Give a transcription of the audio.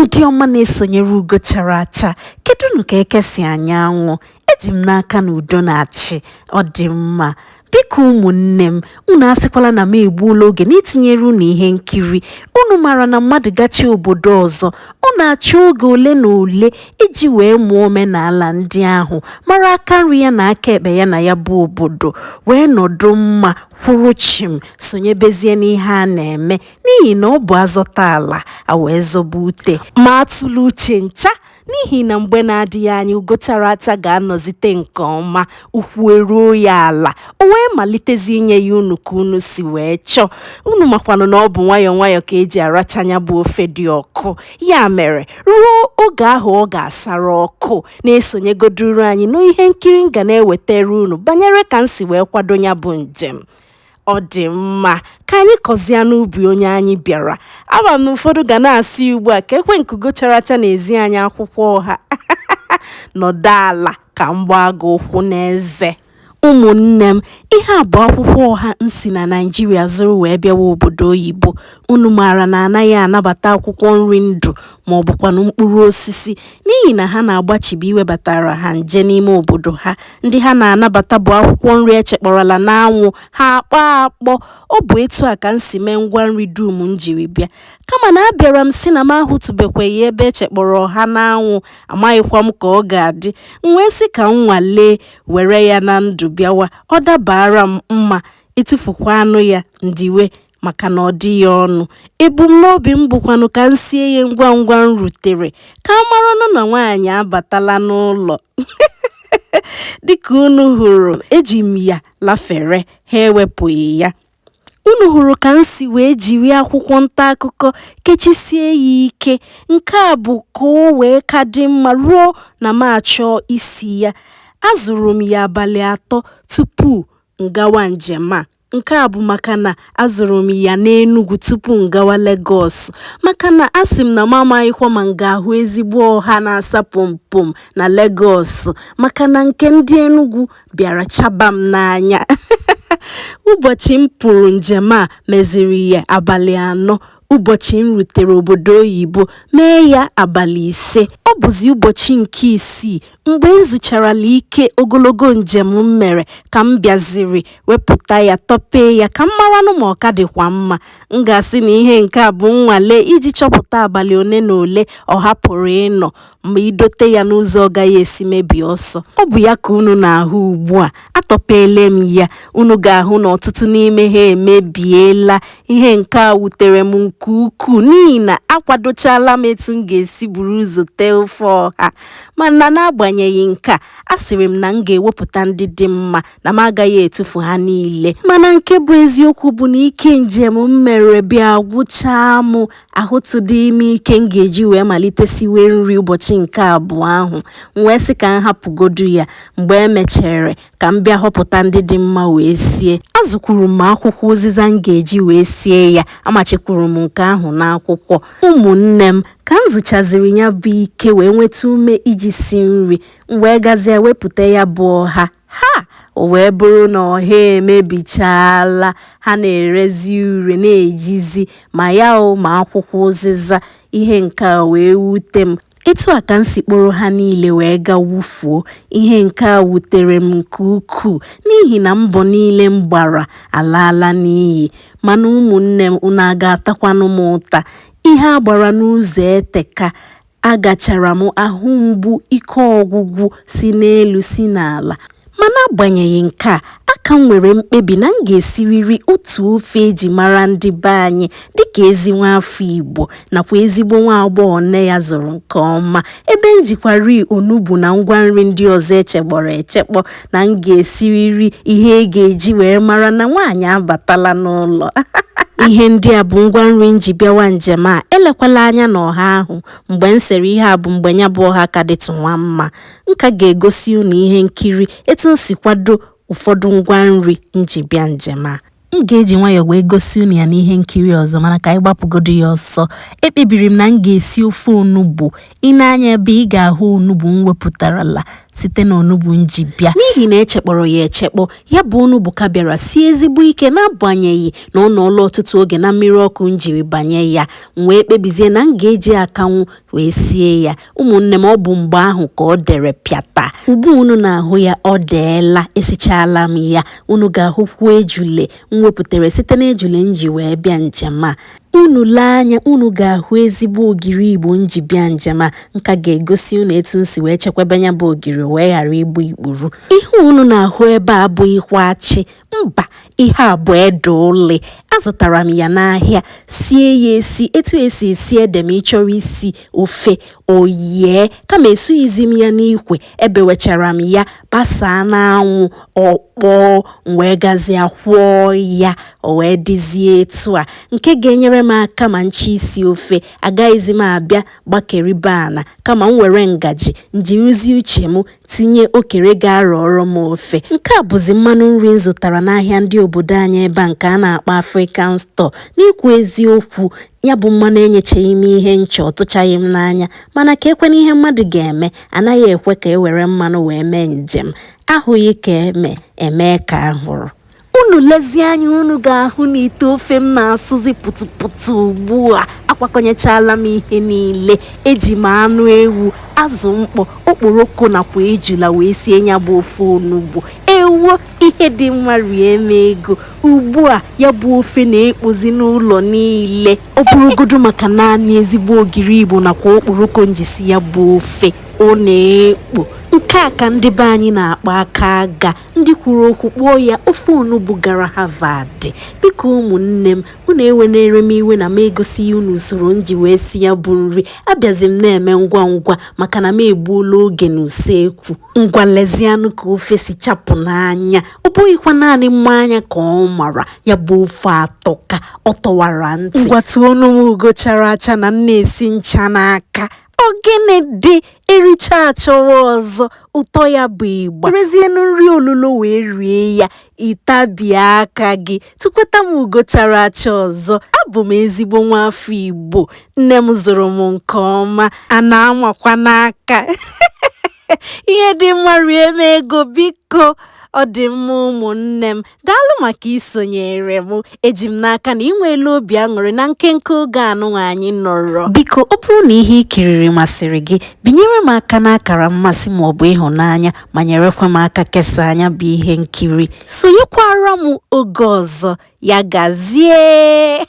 Ndị ọma na-esonyere Ugo chara acha, kedụnụ ka ekesi anyanwụ? Eji m n'aka na udo na-achị, ọ dị mma. Biko ụmụnne m, unu asịkwala na m egbuola oge n'itinyere unu ihe nkiri. Unu mara na mmadụ gachi obodo ọzọ, ọ na-achọ oge ole na ole iji wee mụọ omenala ndị ahụ, mara aka nri ya na aka ekpe ya na ya bụ obodo, wee nọdụ mma kwụrụ chim sonyebezie n'ihe a na-eme, n'ihi na ọ bụ azọta ala a wee zọba ute ma atụlụ uche ncha. N'ihi na mgbe na-adịghị anya Ugo chara acha ga-anọzite nke ọma, ukwu eruo ya ala, o wee malitezi inye ya unu ka unu si wee chọọ. Unu makwanụ na ọ bụ nwayọọ nwayọọ ka eji arachanya bụ ofe dị ọkụ. Ya mere ruo oge ahụ ọ ga-asara ọkụ, na-esonyegoduru anyị n'ihe nkiri nga na-ewetara unu banyere ka m si wee kwado ya bụ njem. Ọ dị mma, ka anyị kọzie n'ubi onye anyị bịara. Ama m na ụfọdụ ga na-asị ugbu a ka ekwe nke Ugo chara acha na-ezi anyị akwụkwọ ọha nọdụ ala ka mgba gị ụkwụ n'eze. Ụmụnne m, ihe a bụ akwụkwọ ọha nsi na Naịjirịa zụrụ wee bịawa obodo oyibo. Unu maara na anaghị anabata akwụkwọ nri ndụ ma ọ bụkwanụ mkpụrụ osisi, n'ihi na ha na-agbachibi iwebatara ha nje n'ime obodo ha. Ndị ha na-anabata bụ akwụkwọ nri echekpọrọla n'anwụ, ha akpọ. Ọ bụ etu a ka m si mee ngwa nri dum m jiri bịa. Kama na abịara m si na m ahụtụbekwaghị ebe echekpọrọ ha n'anwụ, amaghịkwa m ka ọ ga-adị. M wee sị ka m nwalee were ya na ndụ bịawa. Ọ dabara m mma, etufukwa anụ ya ndiwe maka na ọ dị ya ọnụ. Ebumnobi m bụkwanụ ka m sie ya ngwa ngwa m rutere, ka a maranụ na nwaanyị abatala n'ụlọ. Dịka unu hụrụ, eji m ya lafere, ha ewepụghị ya. Unu hụrụ ka m si wee jiri akwụkwọ nta akụkọ kechisie ya ike. Nke a bụ ka o wee ka dị mma ruo na m achọọ isi ya. Azụrụ m ya abalị 3 tupu m gawa njem a. Nke a bụ maka na azụrụ m ya n'Enugu tupu m gawa Lagos, maka na asị m na m amaghịkwa ma m ga-ahụ ezigbo ọha na-asa pompom na Lagos, maka na nke ndị Enugu bịara chaba m n'anya. Ụbọchị m pụrụ njem a meziri ya abalị 4. Ụbọchị m rutere obodo oyibo mee ya abalị 5. Ọ bụzi ụbọchị nke 6 mgbe m zụcharala ike ogologo njem m mere ka m bịaziri wepụta ya, tọpee ya ka m maranụ ma ọ ka dịkwa mma. M ga-asị na ihe nke a bụ nnwale iji chọpụta abalị one na ole ọ hapụrụ ịnọ ma idote ya n'ụzọ ọ gaghị esi mebi ọsọ. Ọ bụ ya ka unu na-ahụ ugbu a. Atọpeele m ya. Unu ga-ahụ na ọtụtụ n'ime ha emebiela. Ihe nke a wutere m nke ukwuu, n'ihi na akwadochala m etu m ga-esi buru ụzọ tee ofe ọha. Mana n'agbanyeghị nke a sịrị m na m ga-ewepụta ndị dị mma, na m agaghị etufu ha niile. Mana nke bụ eziokwu bụ na ike njem m mere bịa gwụchaa m. Ahụtụdị ime ike m ga-eji wee malite siwe nri ụbọchị nke abụọ ahụ. M wee sị ka m hapụgodu ya. Mgbe emechere ka m bịa họpụta ndị dị mma wee sie. Azụkwuru m akwụkwọ ụzịza m ga-eji wee sie ya, amachekwuru m nke ahụ n'akwụkwọ. Ụmụnne m, ka m zụchaziri ya bụ ike wee nweta ume iji si nri, m wee gazie wepụta ya bụ ọha. O wee bụrụ na ọha emebichaala. Ha na-erezi ure na-ejizi ma ya ma akwụkwọ ụzịza. Ihe nke a wee wute m. Etu a ka m si kpọrọ ha niile wee ga wufuo. Ihe nke a wutere m nke ukwuu, n'ihi na mbọ niile m gbara alaala n'iyi. Mana ụmụnne m, unu a ga-atakwanụ m ụta. Ihe a gbara n'ụzọ eteka. Agachara m ahụ mgbu, ike ọgwụgwụ si n'elu si n'ala. Mana agbanyeghị nke a, aka m nwere mkpebi na m ga-esiriri otu ofe eji mara ndị be anyị dịka ezi nwa afọ Igbo nakwa ezigbo nwa agbọghọ nne ya zụrụ nke ọma. Ebe m jikwari onugbu na ngwa nri ndị ọzọ echekpọ na m ga-esiriri ihe ga-eji wee mara na nwaanyị abatala n'ụlọ. Ihe ndị a bụ ngwa nri m ji bịawa njem a. Elekwala anya n'ọha ahụ. Mgbe m sere ihe a bụ mgbe ya bụ ọha ka dịtụ nwa mma. Nka ga-egosi unu ihe nkiri etu m si kwado ụfọdụ ngwa nri m ji bịa njem a. M ga-eji nwayọọ wee gosi unu ya n'ihe nkiri ọzọ, mana ka anyị gbapụgodo ya ọsọ. Ekpebiri m na m ga-esi ofe onugbu. Ị na-anya ebe ị ga-ahụ onugbu m wepụtarala site na onugbu m ji bịa, n'ihi na echekpọrọ ya echekpọ. Ya bụ onugbu ka bịara sie ezigbo ike, n'agbanyeghị na ọ nọọla ọtụtụ oge na mmiri ọkụ m jiri banye ya. M wee kpebizie na m ga-eji akanwụ wee sie ya. Ụmụnne m, ọ bụ mgbe ahụ ka ọ dere pịata. Ugbu unu na-ahụ ya, ọ deela, esichala m ya. Unu ga-ahụkwu ejule m wepụtara site n'ejule nji wee bịa njem a. Unu lee anya, unu ga-ahụ ezigbo ogiri Igbo nji bịa njem a. Nka ga-egosi unu etu nsi wee chekwaba ya bụ ogiri wee ghara igbu ikpuru. Ihe unu na-ahụ ebe a abụghịkwa achị, mba, ihe a bụ ede ụlị. Azụtara m ya n'ahịa, sie ya esi etu esi esi ede ma ị chọrọ isi ofe oyie. Kama esughịzi m ya n'ikwe, ebewechara m ya basaa n'anwụ ọkpọọ, wee gazie kwọọ ya, o wee dịzie etu a, nke ga-enyere m aka ma nchi isi ofe. Agaghịzi m abịa gbakeribe ana, kama m were ngaji njirizi uche m tinye okere ga-arọrọ m ofe. Nke a bụzi mmanụ nri m zụtara n'ahịa ndị obodo anyị ebe a, nke a na-akpọ African Store. N'ikwu eziokwu, ya bụ mmanụ enyechaghị m ihe ncha, ọ tụchaghị m n'anya, mana ka ekwe n'ihe mmadụ ga-eme, anaghị ekwe ka e were mmanụ wee mee njem. Ahụghị ka eme ka ahụrụ. Unu lezie anya, unu ga-ahụ na ite ofe m na-asụzi pụtụpụtụ ugbu a akwakọnyechala m ihe niile. Eji m anụ ewu, azụ mkpọ, okporoko nakwa ejula wee sie ya bụ ofe onugbu. Ewo, ihe dị mma rie m ego. Ugbu a ya bụ ofe na-ekpozi n'ụlọ niile. Ọ bụrụgodu maka naanị ezigbo ogiri Igbo nakwa okporoko njisi ya bụ ofe, ọ na-ekpo. Nke a ka ndị be anyị na-akpọ aka aga. Ndị kwuru okwu kpọọ ya ofe onugbu gara Harvard. Biko ụmụnne m, unu ewenere m iwe na m egosi unu usoro nji wee si ya bụ nri. Abịazi m na-eme ngwa ngwa maka na m egbuola oge n'usekwu. Ngwa lezianụ ka ofe si chapụ n'anya. Ọ bụghịkwa naanị mmanya ka ọ mara, ya bụ ofe atọka, ọ tọwara ntị. Ngwa tụọnụ m ugo chara acha na m na-esi ncha n'aka. Ogene dị ericha achọwa ọzọ, ụtọ ya bụ ịgba. Rezienụ nri olulo wee rie ya, ịtabie aka gị. Tụkweta m ugo chara acha ọzọ. Abụ m ezigbo nwa afọ Igbo. Nne m zụrụ m nke ọma, a na-amakwa n'aka. Ihe dị mma rie m ego, biko. Ọ dị mma ụmụnne m, daalụ maka isonyere m. Eji m n'aka na ị nweela obi aṅụrị na nkenke oge anụnwa anyị nọrọ. Biko, ọ bụrụ na ihe ị kiriri masịrị gị, binyere m aka n'akara mmasị maọbụ ịhụnanya, ma nyerekwa m aka kesaa anya bụ ihe nkiri. Sonyekwara m oge ọzọ. Ya gazie.